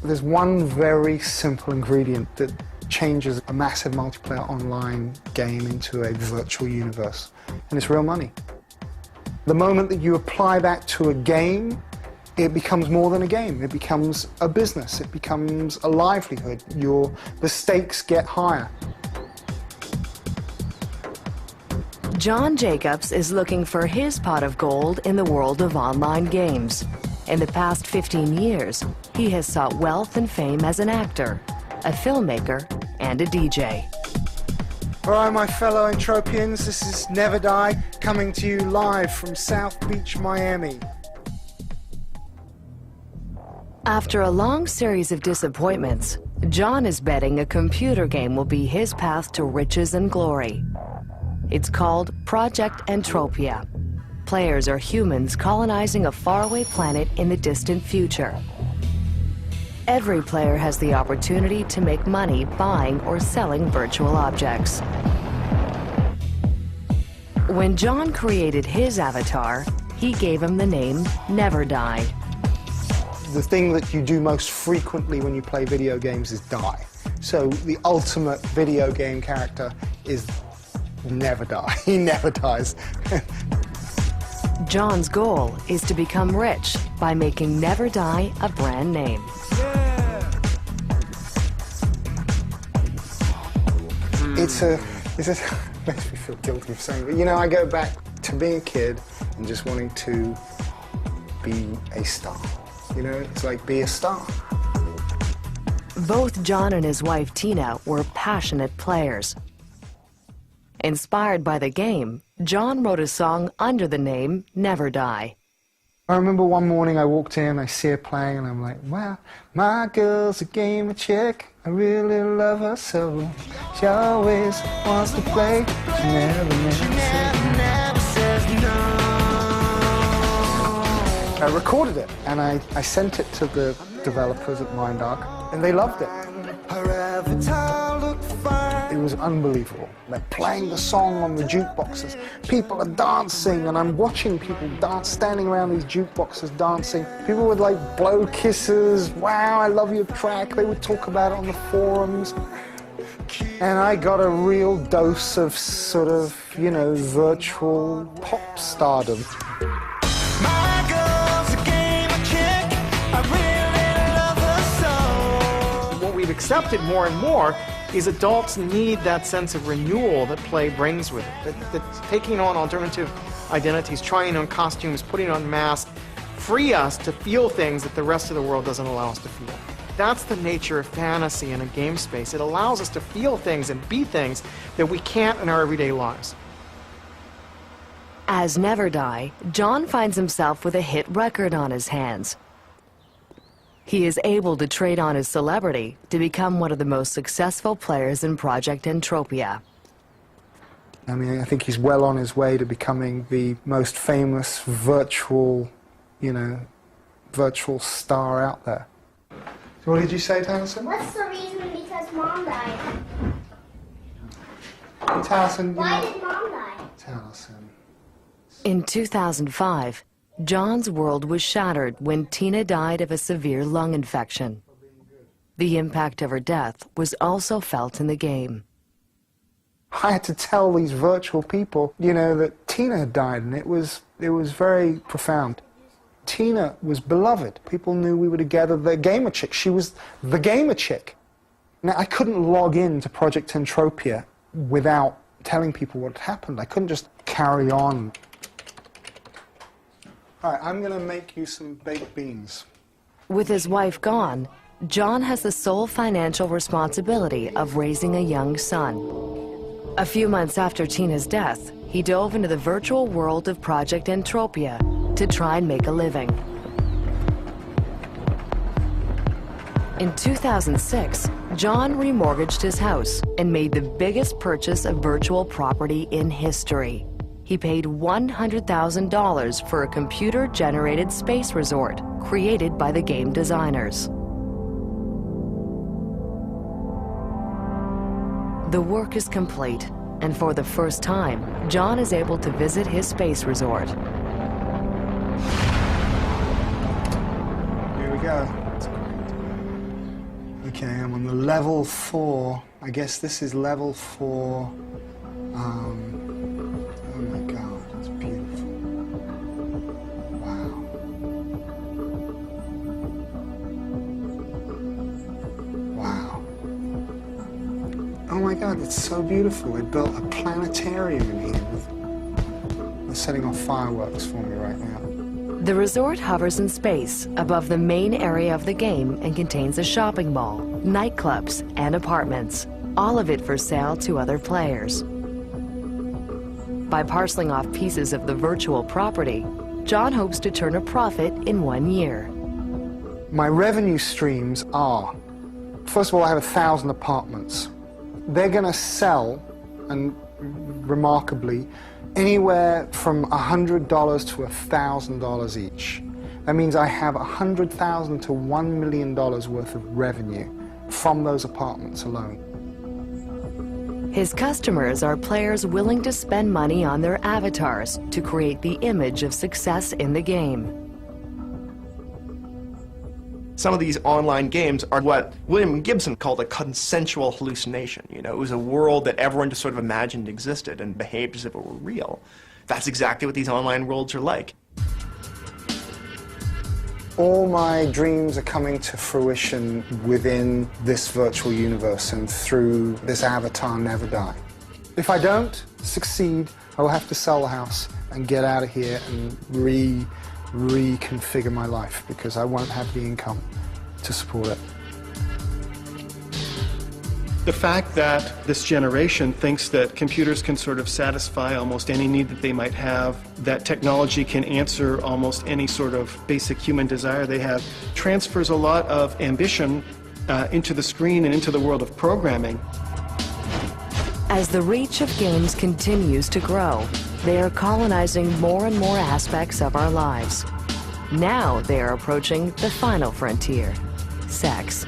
There's one very simple ingredient that changes a massive multiplayer online game into a virtual universe, and it's real money. The moment that you apply that to a game, it becomes more than a game. It becomes a business. It becomes a livelihood. The stakes get higher. John Jacobs is looking for his pot of gold in the world of online games. In the past 15 years, he has sought wealth and fame as an actor, a filmmaker, and a DJ. All right, my fellow Entropians, this is Never Die, coming to you live from South Beach, Miami. After a long series of disappointments, John is betting a computer game will be his path to riches and glory. It's called Project Entropia. Players are humans colonizing a faraway planet in the distant future. Every player has the opportunity to make money buying or selling virtual objects. When John created his avatar, he gave him the name Never Die. The thing that you do most frequently when you play video games is die. So the ultimate video game character is Never Die. He never dies. John's goal is to become rich by making Never Die a brand name. It makes me feel guilty for saying, but you know, I go back to being a kid and just wanting to be a star. You know, it's like be a star. Both John and his wife Tina were passionate players. Inspired by the game, John wrote a song under the name Never Die. I remember one morning I walked in, I see her playing, and I'm like, wow, my girl's a gamer chick. I really love her so. She always wants to play. She never says no. I recorded it, and I sent it to the developers at MindArc, and they loved it. It was unbelievable. They're playing the song on the jukeboxes. People are dancing, and I'm watching people dance, standing around these jukeboxes dancing. People would like blow kisses. Wow, I love your track. They would talk about it on the forums. And I got a real dose of sort of, you know, virtual pop stardom. My girl's a gamer chick. I really love her so. What we've accepted more and more is adults need that sense of renewal that play brings with it. That taking on alternative identities, trying on costumes, putting on masks, free us to feel things that the rest of the world doesn't allow us to feel. That's the nature of fantasy in a game space. It allows us to feel things and be things that we can't in our everyday lives. As Never Die, John finds himself with a hit record on his hands. He is able to trade on his celebrity to become one of the most successful players in Project Entropia. I mean, I think he's well on his way to becoming the most famous virtual, you know, virtual star out there. So what did you say, Taliesin? What's the reason because Mom died? Taliesin, Why did Mom die? Taliesin. In 2005, John's world was shattered when Tina died of a severe lung infection. The impact of her death was also felt in the game. I had to tell these virtual people, you know, that Tina had died, and it was very profound. Tina was beloved. People knew we were together. The gamer chick, she was the gamer chick. Now, I couldn't log into Project Entropia without telling people what had happened. I couldn't just carry on. All right, I'm going to make you some baked beans. With his wife gone, John has the sole financial responsibility of raising a young son. A few months after Tina's death, he dove into the virtual world of Project Entropia to try and make a living. In 2006, John remortgaged his house and made the biggest purchase of virtual property in history. He paid $100,000 for a computer-generated space resort created by the game designers. The work is complete, and for the first time, John is able to visit his space resort. Here we go. Okay, I'm on the level 4. I guess this is level 4. Oh my God, it's beautiful. Wow. Wow. Oh my God, it's so beautiful. They built a planetarium in here. They're setting off fireworks for me right now. The resort hovers in space above the main area of the game and contains a shopping mall, nightclubs, and apartments, all of it for sale to other players. By parceling off pieces of the virtual property, John hopes to turn a profit in 1 year. My revenue streams are, first of all, I have 1,000 apartments. They're going to sell, and remarkably, anywhere from $100 to $1,000 each. That means I have $100,000 to $1 million worth of revenue from those apartments alone. His customers are players willing to spend money on their avatars to create the image of success in the game. Some of these online games are what William Gibson called a consensual hallucination. You know, it was a world that everyone just sort of imagined existed and behaved as if it were real. That's exactly what these online worlds are like. All my dreams are coming to fruition within this virtual universe and through this avatar Never Die. If I don't succeed, I will have to sell the house and get out of here and reconfigure my life because I won't have the income to support it. The fact that this generation thinks that computers can sort of satisfy almost any need that they might have, that technology can answer almost any sort of basic human desire they have, transfers a lot of ambition into the screen and into the world of programming. As the reach of games continues to grow, they are colonizing more and more aspects of our lives. Now they are approaching the final frontier, sex.